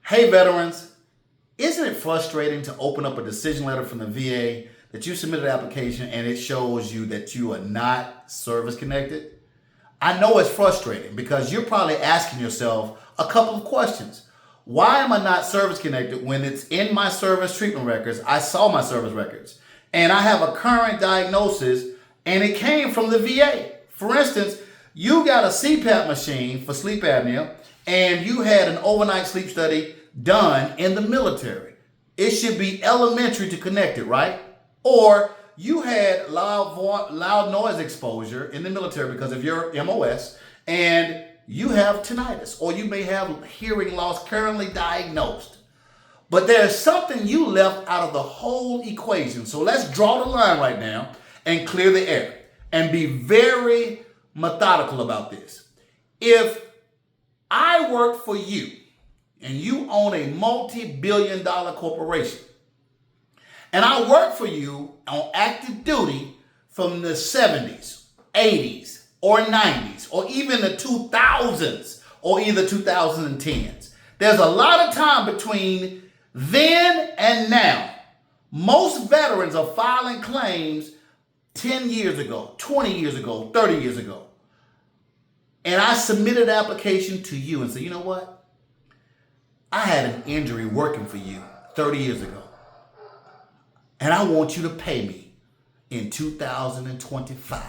Hey veterans, isn't it frustrating to open up a decision letter from the VA that you submitted an application and it shows you that you are not service connected? I know it's frustrating because you're probably asking yourself a couple of questions. Why am I not service connected when it's in my service treatment records? I saw my service records and I have a current diagnosis and it came from the VA. For instance, you got a CPAP machine for sleep apnea and you had an overnight sleep study done in the military. It should be elementary to connect it, right? Or you had loud noise exposure in the military because of your MOS and you have tinnitus, or you may have hearing loss currently diagnosed. But there's something you left out of the whole equation. So let's draw the line right now and clear the air and be very methodical about this. If I work for you and you own a multi-billion-dollar corporation, and I work for you on active duty from the 70s, 80s, or 90s, or even the 2000s, or either 2010s. There's a lot of time between then and now. Most veterans are filing claims 10 years ago, 20 years ago, 30 years ago. And I submitted an application to you and said, you know what? I had an injury working for you 30 years ago. And I want you to pay me in 2025.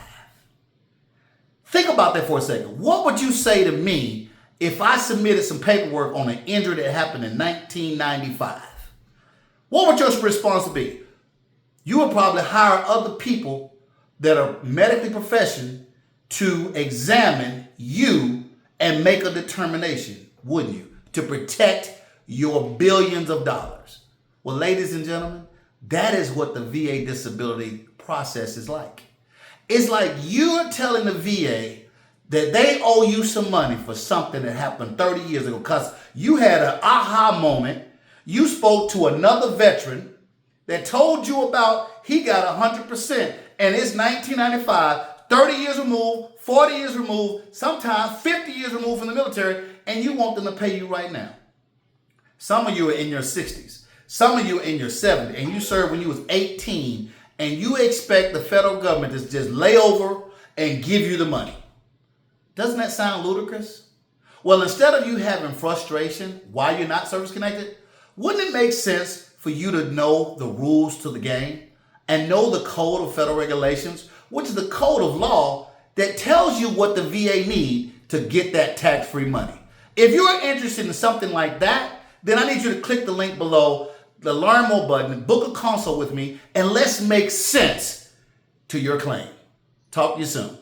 Think about that for a second. What would you say to me if I submitted some paperwork on an injury that happened in 1995? What would your response be? You would probably hire other people that are medically proficient to examine you and make a determination, wouldn't you? To protect your billions of dollars. Well, ladies and gentlemen, that is what the VA disability process is like. It's like you're telling the VA that they owe you some money for something that happened 30 years ago because you had an aha moment. You spoke to another veteran that told you about he got 100% and it's 1995, 30 years removed, 40 years removed, sometimes 50 years removed from the military, and you want them to pay you right now. Some of you are in your 60s. Some of you are in your 70s, and you served when you was 18, and you expect the federal government to just lay over and give you the money. Doesn't that sound ludicrous? Well, instead of you having frustration why you're not service connected, wouldn't it make sense for you to know the rules to the game and know the code of federal regulations, which is the code of law that tells you what the VA need to get that tax-free money? If you're interested in something like that, then I need you to click the link below, the Learn More button, book a consult with me, and let's make sense to your claim. Talk to you soon.